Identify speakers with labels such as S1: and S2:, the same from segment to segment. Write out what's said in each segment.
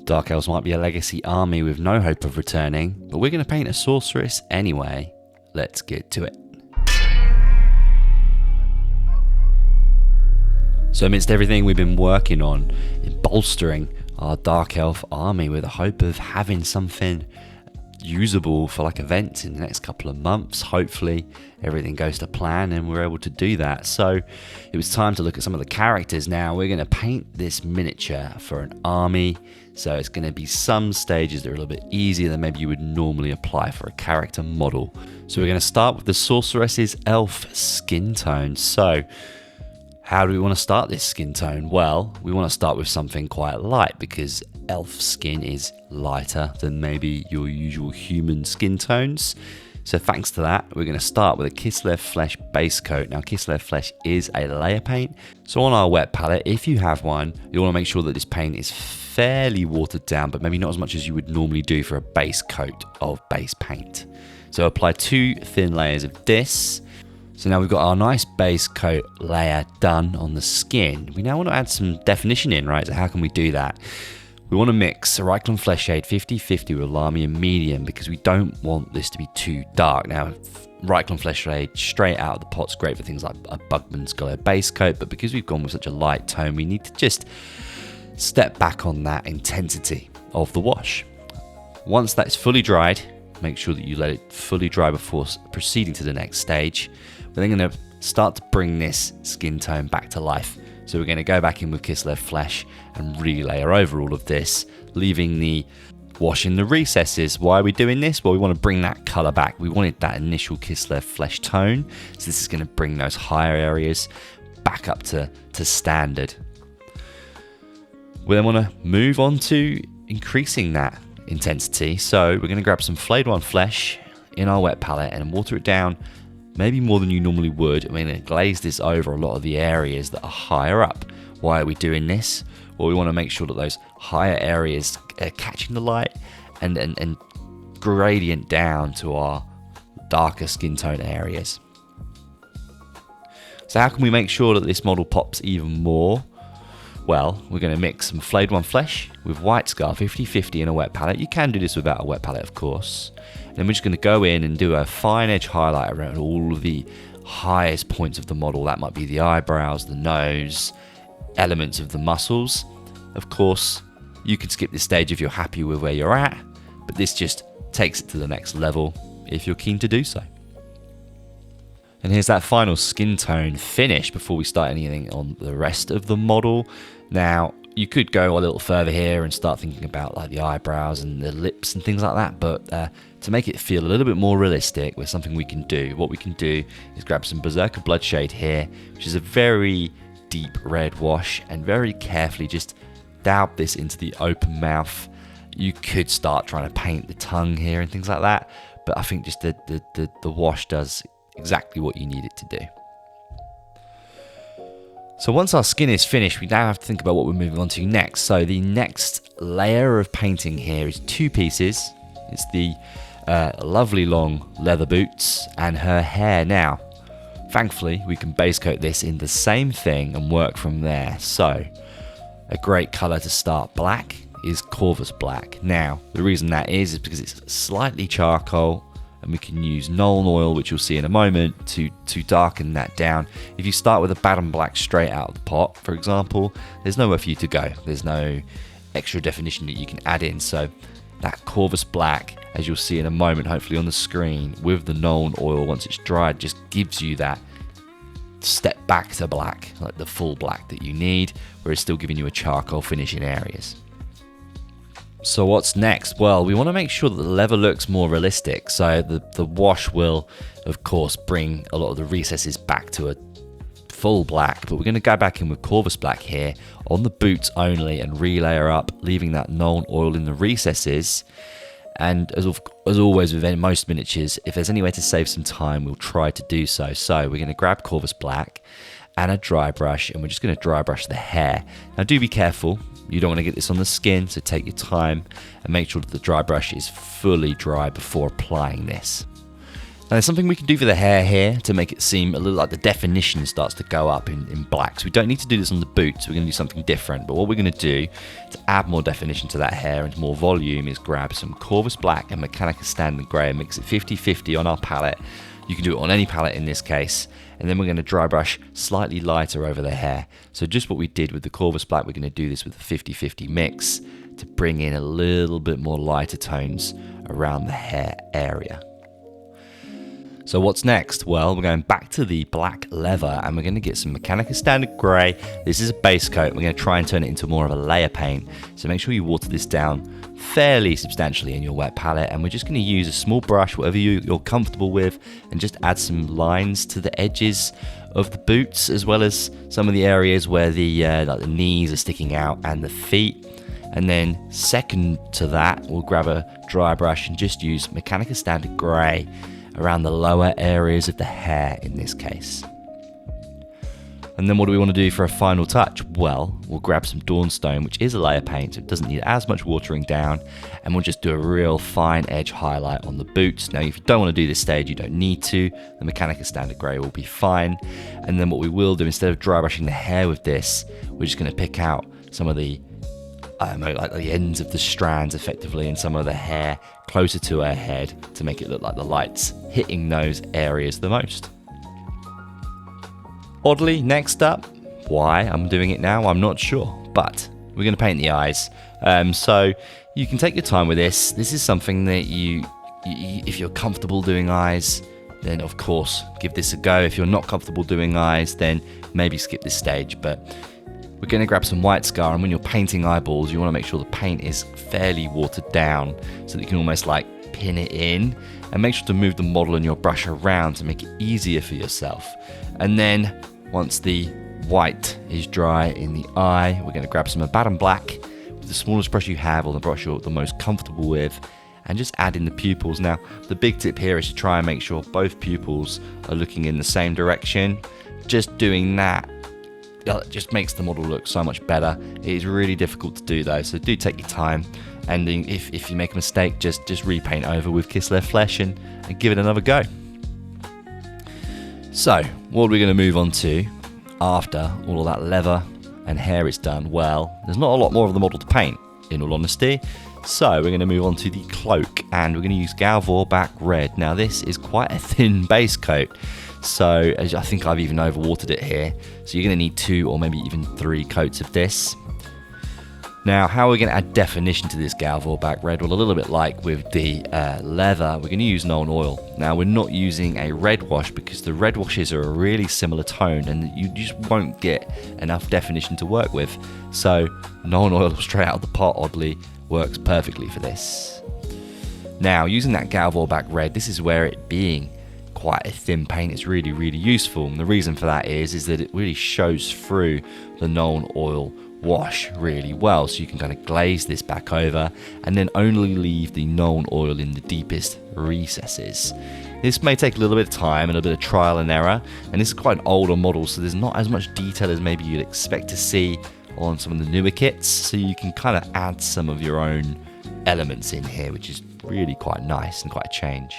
S1: Dark Elves might be a legacy army with no hope of returning, but we're going to paint a Sorceress anyway. Let's get to it. So amidst everything we've been working on in bolstering our Dark Elf army with the hope of having something usable for like events in the next couple of months, hopefully everything goes to plan and we're able to do that. So it was time to look at some of the characters now. We're going to paint this miniature for an army, so it's going to be some stages that are a little bit easier than maybe you would normally apply for a character model. So we're going to start with the Sorceress's elf skin tone. So how do we want to start this skin tone? Well, we want to start with something quite light because elf skin is lighter than maybe your usual human skin tones. So thanks to that, we're going to start with a Kislev Flesh base coat. Now, Kislev Flesh is a layer paint. So on our wet palette, if you have one, you want to make sure that this paint is fairly watered down, but maybe not as much as you would normally do for a base coat of base paint. So apply 2 thin layers of this. So now we've got our nice base coat layer done on the skin. We now want to add some definition in, right? So how can we do that? We want to mix Reikland Fleshshade 50/50 with Lahmian Medium because we don't want this to be too dark. Now, Reikland Fleshshade straight out of the pot's great for things like a Bugman's Glow base coat, but because we've gone with such a light tone, we need to just step back on that intensity of the wash. Once that's fully dried, make sure that you let it fully dry before proceeding to the next stage. We're then going to start to bring this skin tone back to life. So we're going to go back in with Kislev Flesh and relayer over all of this, leaving the wash in the recesses. Why are we doing this? Well, we want to bring that colour back. We wanted that initial Kislev Flesh tone, so this is going to bring those higher areas back up to standard. We then want to move on to increasing that intensity. So we're going to grab some Flayed One Flesh in our wet palette and water it down maybe more than you normally would. I mean, glaze this over a lot of the areas that are higher up. Why are we doing this? Well, we want to make sure that those higher areas are catching the light and gradient down to our darker skin tone areas. So how can we make sure that this model pops even more? Well, we're going to mix some Flayed One Flesh with White Scar 50/50 in a wet palette. You can do this without a wet palette, of course. And then we're just going to go in and do a fine edge highlight around all of the highest points of the model. That might be the eyebrows, the nose, elements of the muscles. Of course, you can skip this stage if you're happy with where you're at, but this just takes it to the next level if you're keen to do so. And here's that final skin tone finish before we start anything on the rest of the model. Now, you could go a little further here and start thinking about like the eyebrows and the lips and things like that, but to make it feel a little bit more realistic with something we can do, what we can do is grab some Beserker Bloodshade here, which is a very deep red wash, and very carefully just dab this into the open mouth. You could start trying to paint the tongue here and things like that, but I think just the wash does exactly what you need it to do. So once our skin is finished, we now have to think about what we're moving on to next. So the next layer of painting here is 2 pieces. It's the lovely long leather boots and her hair. Now, thankfully, we can base coat this in the same thing and work from there. So a great colour to start black is Corvus Black. Now, the reason that is because it's slightly charcoal, and we can use Nuln Oil, which you'll see in a moment, to darken that down. If you start with a Baden Black straight out of the pot, for example, there's nowhere for you to go. There's no extra definition that you can add in. So that Corvus Black, as you'll see in a moment, hopefully on the screen, with the Nuln Oil, once it's dried, just gives you that step back to black, like the full black that you need, where it's still giving you a charcoal finish in areas. So what's next? Well, we want to make sure that the leather looks more realistic. So the wash will, of course, bring a lot of the recesses back to a full black, but we're going to go back in with Corvus Black here on the boots only and relayer up, leaving that Nuln Oil in the recesses. And as always with most miniatures, if there's any way to save some time, we'll try to do so. So we're going to grab Corvus Black and a dry brush, and we're just going to dry brush the hair. Now do be careful. You don't want to get this on the skin, so take your time and make sure that the dry brush is fully dry before applying this. And there's something we can do for the hair here to make it seem a little like the definition starts to go up in black. So we don't need to do this on the boots, we're going to do something different. But what we're going to do to add more definition to that hair and more volume is grab some Corvus Black and Mechanicus Standard Grey and mix it 50-50 on our palette. You can do it on any palette in this case. And then we're going to dry brush slightly lighter over the hair. So just what we did with the Corvus Black, we're going to do this with a 50-50 mix to bring in a little bit more lighter tones around the hair area. So what's next? Well, we're going back to the black leather and we're going to get some Mechanicus Standard Grey. This is a base coat. We're going to try and turn it into more of a layer paint. So make sure you water this down fairly substantially in your wet palette. And we're just going to use a small brush, whatever you're comfortable with, and just add some lines to the edges of the boots, as well as some of the areas where the knees are sticking out and the feet. And then second to that, we'll grab a dry brush and just use Mechanicus Standard Grey around the lower areas of the hair in this case. And then what do we want to do for a final touch? Well, we'll grab some Dawnstone, which is a layer paint, so it doesn't need as much watering down, and we'll just do a real fine edge highlight on the boots. Now, if you don't want to do this stage, you don't need to. The Mechanicus Standard Grey will be fine. And then what we will do, instead of dry brushing the hair with this, we're just going to pick out some of the like the ends of the strands effectively and some of the hair closer to her head to make it look like the light's hitting those areas the most. Oddly, next up, why I'm doing it now, I'm not sure, but we're going to paint the eyes. So you can take your time with this. This is something that you if you're comfortable doing eyes, then of course give this a go. If you're not comfortable doing eyes, then maybe skip this stage. But we're going to grab some white scar, and when you're painting eyeballs, you want to make sure the paint is fairly watered down so that you can almost like pin it in, and make sure to move the model and your brush around to make it easier for yourself. And then once the white is dry in the eye, we're going to grab some Abaddon Black with the smallest brush you have, or the brush you're the most comfortable with, and just add in the pupils. Now, the big tip here is to try and make sure both pupils are looking in the same direction. Just doing that, it just makes the model look so much better. It is really difficult to do though, so do take your time, and if you make a mistake, just repaint over with Kislev Flesh and give it another go. So what are we going to move on to after all of that leather and hair is done? Well, there's not a lot more of the model to paint, in all honesty, so we're going to move on to the cloak, and we're going to use Galvor Back Red. Now this is quite a thin base coat, so as I think I've even overwatered it here, so you're going to need 2 or maybe even 3 coats of this. Now, how are we going to add definition to this Galvor Back Red? Well, a little bit like with the leather, we're going to use Nuln Oil. Now, we're not using a red wash because the red washes are a really similar tone and you just won't get enough definition to work with. So, Nuln Oil straight out of the pot, oddly, works perfectly for this. Now, using that Galvor Back Red, this is where it being quite a thin paint is really, really useful. And the reason for that is that it really shows through the Nuln Oil wash really well, so you can kind of glaze this back over and then only leave the Nuln Oil in the deepest recesses. This may take a little bit of time and a bit of trial and error, and this is quite an older model, so there's not as much detail as maybe you'd expect to see on some of the newer kits, so you can kind of add some of your own elements in here, which is really quite nice and quite a change.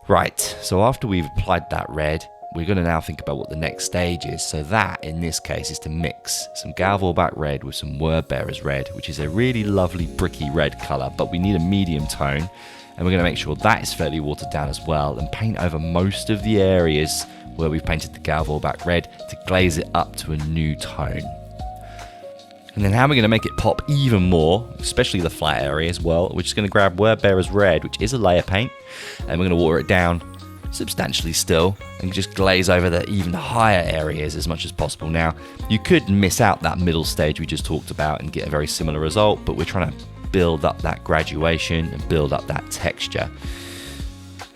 S1: Right, so after we've applied that red, we're going to now think about what the next stage is. So that, in this case, is to mix some Galvor Back Red with some Wordbearer's Red, which is a really lovely bricky red colour, but we need a medium tone, and we're going to make sure that is fairly watered down as well, and paint over most of the areas where we've painted the Galvor Back Red to glaze it up to a new tone. And then how are we going to make it pop even more, especially the flat areas? Well, we're just going to grab Wordbearer's Red, which is a layer paint, and we're going to water it down substantially still and just glaze over the even higher areas as much as possible. Now, you could miss out that middle stage we just talked about and get a very similar result, but we're trying to build up that graduation and build up that texture.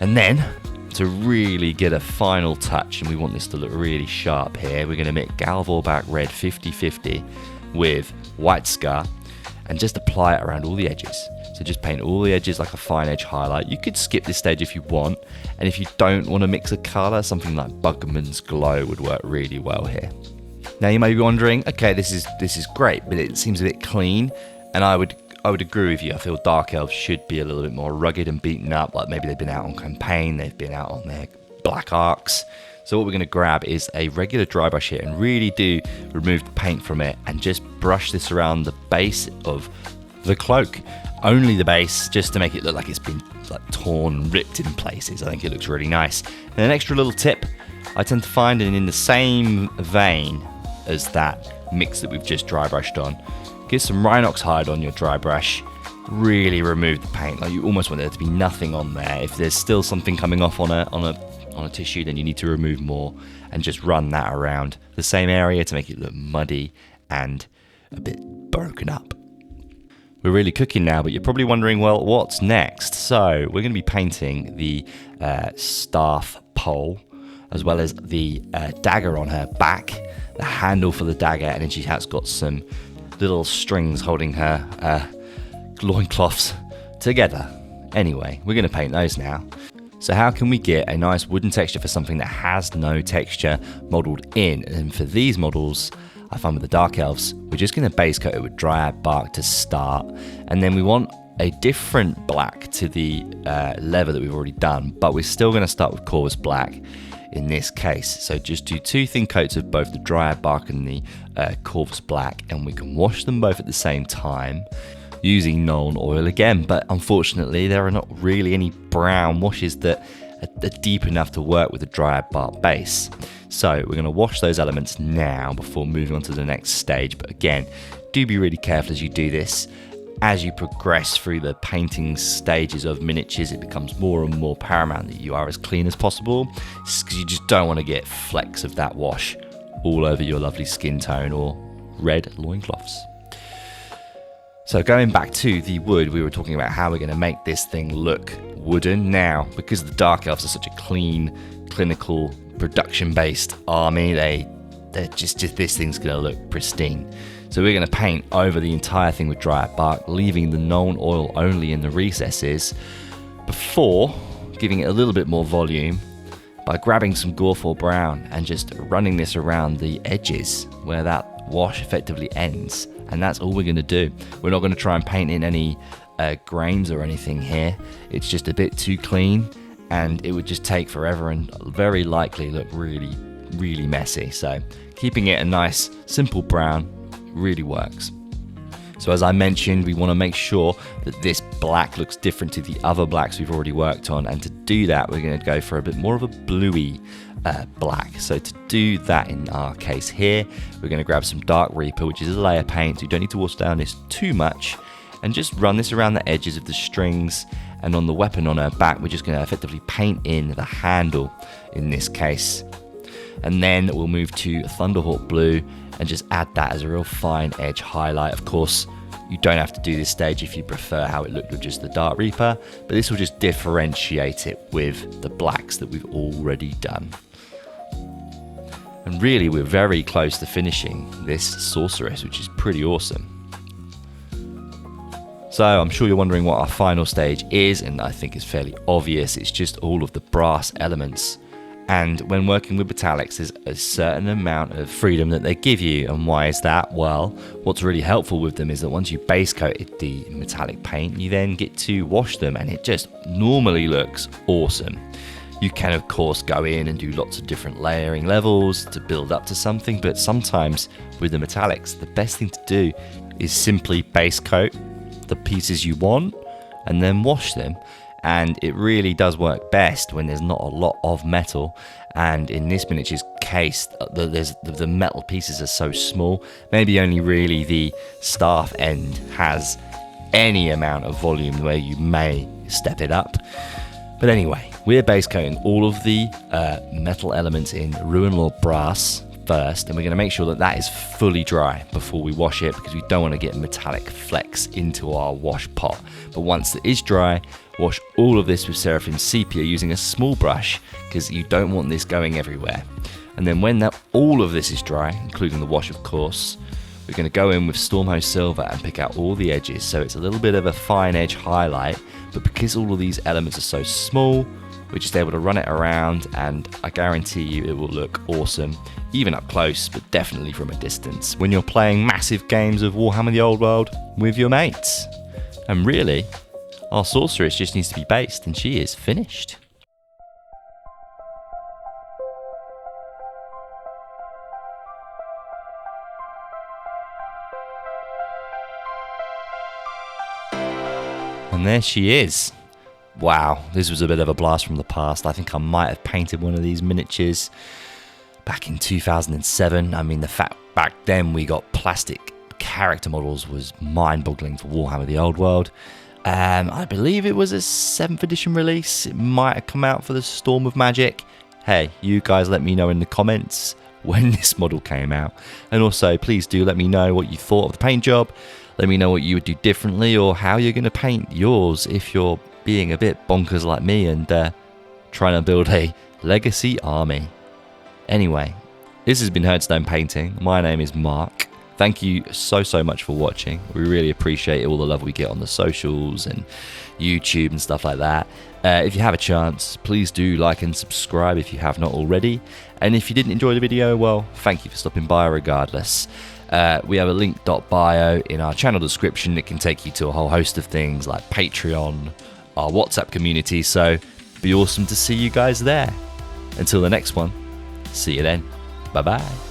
S1: And then, to really get a final touch, and we want this to look really sharp here, we're going to mix Galvor Back Red 50-50 with White Scar and just apply it around all the edges. So just paint all the edges like a fine edge highlight. You could skip this stage if you want, and if you don't want to mix a colour, something like Bugman's Glow would work really well here. Now you may be wondering, okay, this is great, but it seems a bit clean, and I would
S2: I would agree with you. I feel Dark Elves should be a little bit more rugged and beaten up, like maybe they've been out on campaign, they've been out on their black arcs. So what we're going to grab is a regular dry brush here and really do remove the paint from it and just brush this around the base of the cloak. Only the base, just to make it look like it's been like torn and ripped in places. I think it looks really nice. And an extra little tip I tend to find, and in the same vein as that mix that we've just dry brushed on, get some Rhinox hide on your dry brush, really remove the paint. Like, you almost want there to be nothing on there. If there's still something coming off on a tissue, then you need to remove more and just run that around the same area to make it look muddy and a bit broken up. We're really cooking now, but you're probably wondering, well, what's next? So we're going to be painting the staff pole, as well as the dagger on her back, the handle for the dagger, and then she has got some little strings holding her loincloths together. Anyway, we're going to paint those now. So how can we get a nice wooden texture for something that has no texture modelled in? And for these models, I find with the Dark Elves, we're just going to base coat it with dryad bark to start, and then we want a different black to the leather that we've already done, but we're still going to start with Corvus Black in this case. So just do 2 thin coats of both the dryad bark and the Corvus Black, and we can wash them both at the same time using Nuln Oil again, but unfortunately there are not really any brown washes that are deep enough to work with the dryad bark base. So we're going to wash those elements now before moving on to the next stage. But again, do be really careful as you do this. As you progress through the painting stages of miniatures, it becomes more and more paramount that you are as clean as possible, because you just don't want to get flecks of that wash all over your lovely skin tone or red loincloths. So going back to the wood, we were talking about how we're going to make this thing look wooden. Now, because the Dark Elves are such a clean, clinical, production-based army, they're just this thing's going to look pristine. So we're going to paint over the entire thing with dryad bark, leaving the Nuln Oil only in the recesses, before giving it a little bit more volume by grabbing some Gorthor Brown and just running this around the edges where that wash effectively ends. And that's all we're going to do. We're not going to try and paint in any grains or anything here. It's just a bit too clean, and it would just take forever and very likely look really, really messy. So keeping it a nice, simple brown really works. So as I mentioned, we want to make sure that this black looks different to the other blacks we've already worked on. And to do that, we're going to go for a bit more of a bluey black. So to do that in our case here, we're going to grab some Dark Reaper, which is a layer paint. So you don't need to wash down this too much, and just run this around the edges of the strings. And on the weapon on her back, we're just going to effectively paint in the handle in this case. And then we'll move to Thunderhawk Blue and just add that as a real fine edge highlight. Of course, you don't have to do this stage if you prefer how it looked with just the Dark Reaper, but this will just differentiate it with the blacks that we've already done. And really, we're very close to finishing this Sorceress, which is pretty awesome. So I'm sure you're wondering what our final stage is, and I think it's fairly obvious. It's just all of the brass elements. And when working with metallics, there's a certain amount of freedom that they give you. And why is that? Well, what's really helpful with them is that once you base coated the metallic paint, you then get to wash them, and it just normally looks awesome. You can, of course, go in and do lots of different layering levels to build up to something, but sometimes with the metallics, the best thing to do is simply base coat the pieces you want and then wash them. And it really does work best when there's not a lot of metal. And in this miniature's case, the metal pieces are so small, maybe only really the staff end has any amount of volume where you may step it up. But anyway, we're base coating all of the metal elements in Ruin Lord Brass first, and we're going to make sure that that is fully dry before we wash it, because we don't want to get metallic flecks into our wash pot. But once it is dry, wash all of this with Seraphim Sepia using a small brush, because you don't want this going everywhere. And then when all of this is dry, including the wash of course, we're going to go in with Stormhost Silver and pick out all the edges, so it's a little bit of a fine edge highlight. But because all of these elements are so small, we're just able to run it around, and I guarantee you it will look awesome, even up close, but definitely from a distance, when you're playing massive games of Warhammer the Old World with your mates. And really, our Sorceress just needs to be based and she is finished. And there she is. Wow, this was a bit of a blast from the past. I think I might have painted one of these miniatures back in 2007. I mean, the fact back then we got plastic character models was mind-boggling for Warhammer the Old World. I believe it was a 7th edition release. It might have come out for the Storm of Magic. Hey, you guys let me know in the comments when this model came out. And also, please do let me know what you thought of the paint job. Let me know what you would do differently or how you're going to paint yours if you're being a bit bonkers like me and trying to build a legacy army. Anyway, this has been Herdstone Painting. My name is Mark. Thank you so much for watching. We really appreciate all the love we get on the socials and YouTube and stuff like that. If you have a chance, please do like and subscribe if you have not already. And if you didn't enjoy the video, well, thank you for stopping by regardless. We have a link.bio in our channel description. It can take you to a whole host of things like Patreon, our WhatsApp community, so it'd be awesome to see you guys there. Until the next one, see you then. Bye bye.